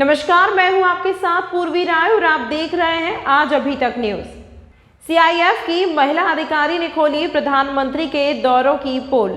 नमस्कार, मैं हूं आपके साथ पूर्वी राय और आप देख रहे हैं आज अभी तक न्यूज। सीआईएफ की महिला अधिकारी ने खोली प्रधानमंत्री के दौरों की पोल।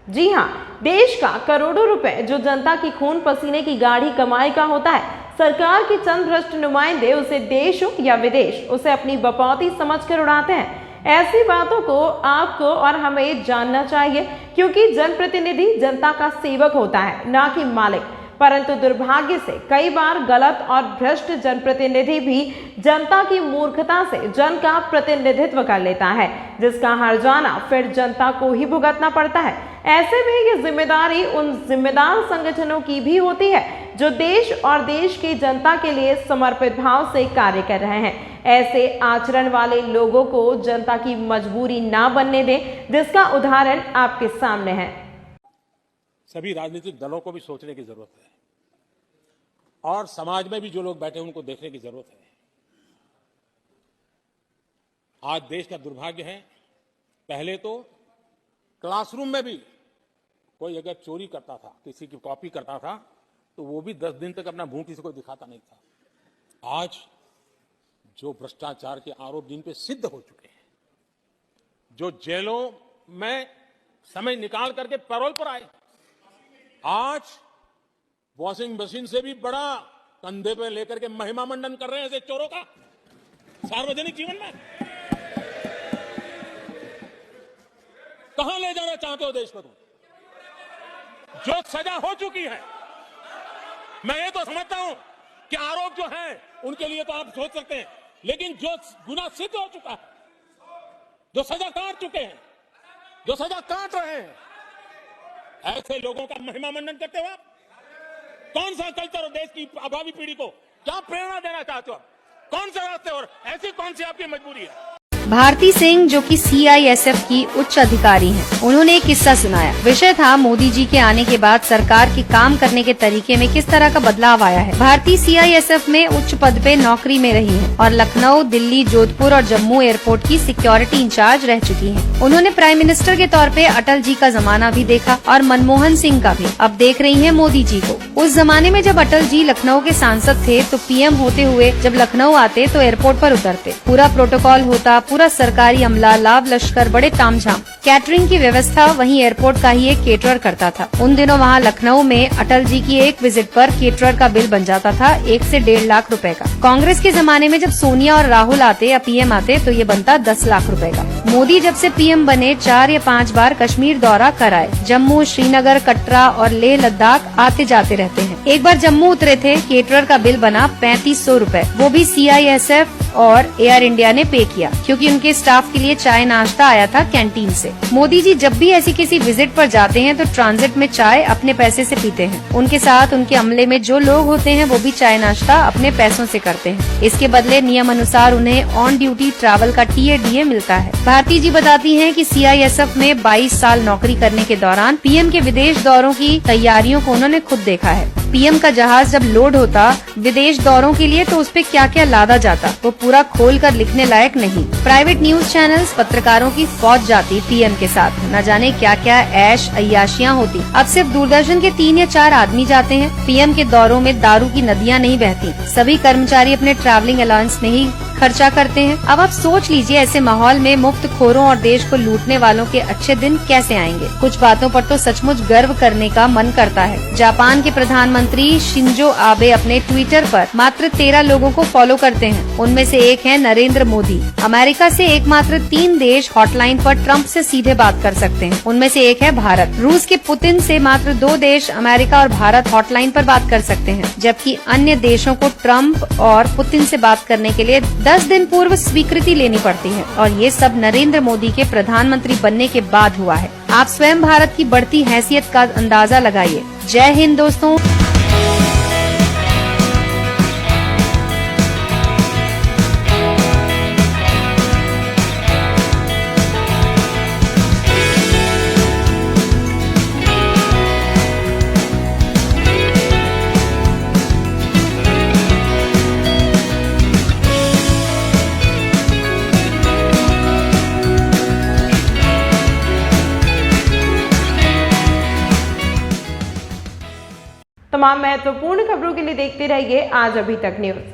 जी हां, देश का करोड़ों रुपए जो जनता की खून पसीने की गाढ़ी कमाई का होता है, सरकार के चंद भ्रष्ट नुमाइंदे उसे देश हो या विदेश उसे अपनी बपौती समझकर उड़ाते हैं। ऐसी बातों को आपको और हमें जानना चाहिए, क्योंकि जनप्रतिनिधि जनता का सेवक होता है, ना कि मालिक। परंतु दुर्भाग्य से कई बार गलत और भ्रष्ट जनप्रतिनिधि भी जनता की मूर्खता से जन का प्रतिनिधित्व कर लेता है, जिसका हर्जाना फिर जनता को ही भुगतना पड़ता है। ऐसे में ये जिम्मेदारी उन जिम्मेदार संगठनों की भी होती है जो देश और देश की जनता के लिए समर्पित भाव से कार्य कर रहे हैं। ऐसे आचरण वाले लोगों को जनता की मजबूरी ना बनने दें, जिसका उदाहरण आपके सामने है। सभी राजनीतिक दलों को भी सोचने की जरूरत है और समाज में भी जो लोग बैठे हैं उनको देखने की जरूरत है। आज देश का दुर्भाग्य है, पहले तो क्लासरूम में भी कोई अगर चोरी करता था, किसी की कॉपी करता था, तो वो भी 10 दिन तक अपना मुंह किसी को दिखाता नहीं था। आज जो भ्रष्टाचार के आरोप जिन पे सिद्ध हो चुके हैं, जो जेलों में समय निकाल करके पैरोल पर आए, आज वॉशिंग मशीन से भी बड़ा कंधे पे लेकर के महिमा मंडन कर रहे हैं ऐसे चोरों का सार्वजनिक जीवन में। कहां ले जाना चाहते हो देश को तुम? जो सजा हो चुकी है, मैं ये तो समझता हूं कि आरोप जो है उनके लिए तो आप सोच सकते हैं, लेकिन जो गुनाह सिद्ध हो चुका है, जो सजा काट चुके हैं, जो सजा काट रहे हैं, ऐसे लोगों का महिमा मंडन करते हो आप? कौन सा कल्चर और देश की आगामी पीढ़ी को क्या प्रेरणा देना चाहते हो? कौन से रास्ते और ऐसी कौन सी आपकी मजबूरी है? भारती सिंह, जो कि सीआईएसएफ की उच्च अधिकारी हैं, उन्होंने एक किस्सा सुनाया। विषय था मोदी जी के आने के बाद सरकार के काम करने के तरीके में किस तरह का बदलाव आया है। भारती सीआईएसएफ में उच्च पद पे नौकरी में रही हैं और लखनऊ, दिल्ली, जोधपुर और जम्मू एयरपोर्ट की सिक्योरिटी इंचार्ज रह चुकी हैं। उन्होंने प्राइम मिनिस्टर के तौर पे अटल जी का जमाना भी देखा और मनमोहन सिंह का भी। अब देख रही है मोदी जी को। उस जमाने में जब अटल जी लखनऊ के सांसद थे, तो पीएम होते हुए जब लखनऊ आते तो एयरपोर्ट पर उतरते, पूरा प्रोटोकॉल होता, पूरा सरकारी अमला, लाव लश्कर, बड़े तामझाम। कैटरिंग की व्यवस्था वहीं एयरपोर्ट का ही एक केटरर करता था। उन दिनों वहाँ लखनऊ में अटल जी की एक विजिट पर केटरर का बिल बन जाता था 1 से 1.5 लाख रुपए का। कांग्रेस के जमाने में जब सोनिया और राहुल आते या पीएम आते तो ये बनता 10 लाख रुपए का। मोदी जब से पीएम बने 4 या 5 बार कश्मीर दौरा कराए। जम्मू, श्रीनगर, कटरा और लेह लद्दाख आते जाते रहते हैं। एक बार जम्मू उतरे थे, केटरर का बिल बना 3500 रुपए। वो भी सीआईएसएफ और एयर इंडिया ने पे किया, क्योंकि उनके स्टाफ के लिए चाय नाश्ता आया था कैंटीन से। मोदी जी जब भी ऐसी किसी विजिट पर जाते हैं तो ट्रांजिट में चाय अपने पैसे से पीते हैं। उनके साथ उनके अमले में जो लोग होते हैं वो भी चाय नाश्ता अपने पैसों से करते हैं। इसके बदले नियम अनुसार उन्हें ऑन ड्यूटी ट्रैवल का टीएडीए मिलता है। भारती जी बताती हैं कि सीआईएसएफ में 22 साल नौकरी करने के दौरान पीएम के विदेश दौरों की तैयारियों को उन्होंने खुद देखा है। पीएम का जहाज जब लोड होता विदेश दौरों के लिए तो उस पे क्या क्या लादा जाता वो पूरा खोल कर लिखने लायक नहीं। प्राइवेट न्यूज चैनल्स, पत्रकारों की फौज जाती पीएम के साथ, न जाने क्या क्या ऐश अय्याशियां होती। अब सिर्फ दूरदर्शन के 3 या 4 आदमी जाते हैं। पीएम के दौरों में दारू की नदियां नहीं बहती। सभी कर्मचारी अपने ट्रैवलिंग अलाउंस में ही खर्चा करते हैं। अब आप सोच लीजिए, ऐसे माहौल में मुफ्त खोरों और देश को लूटने वालों के अच्छे दिन कैसे आएंगे। कुछ बातों पर तो सचमुच गर्व करने का मन करता है। जापान के प्रधानमंत्री शिंजो आबे अपने ट्विटर पर मात्र 13 लोगों को फॉलो करते हैं। उनमें से एक है नरेंद्र मोदी। अमेरिका से एकमात्र 3 देश हॉटलाइन पर ट्रंप से सीधे बात कर सकते हैं। उनमें से एक है भारत। रूस के पुतिन से मात्र 2 देश अमेरिका और भारत हॉटलाइन पर बात कर सकते हैं, जबकि अन्य देशों को ट्रंप और पुतिन से बात करने के लिए 10 दिन पूर्व स्वीकृति लेनी पड़ती है। और ये सब नरेंद्र मोदी के प्रधानमंत्री बनने के बाद हुआ है। आप स्वयं भारत की बढ़ती हैसियत का अंदाजा लगाइए। जय हिंद दोस्तों। तमाम महत्वपूर्ण खबरों के लिए देखते रहिए आज अभी तक न्यूज।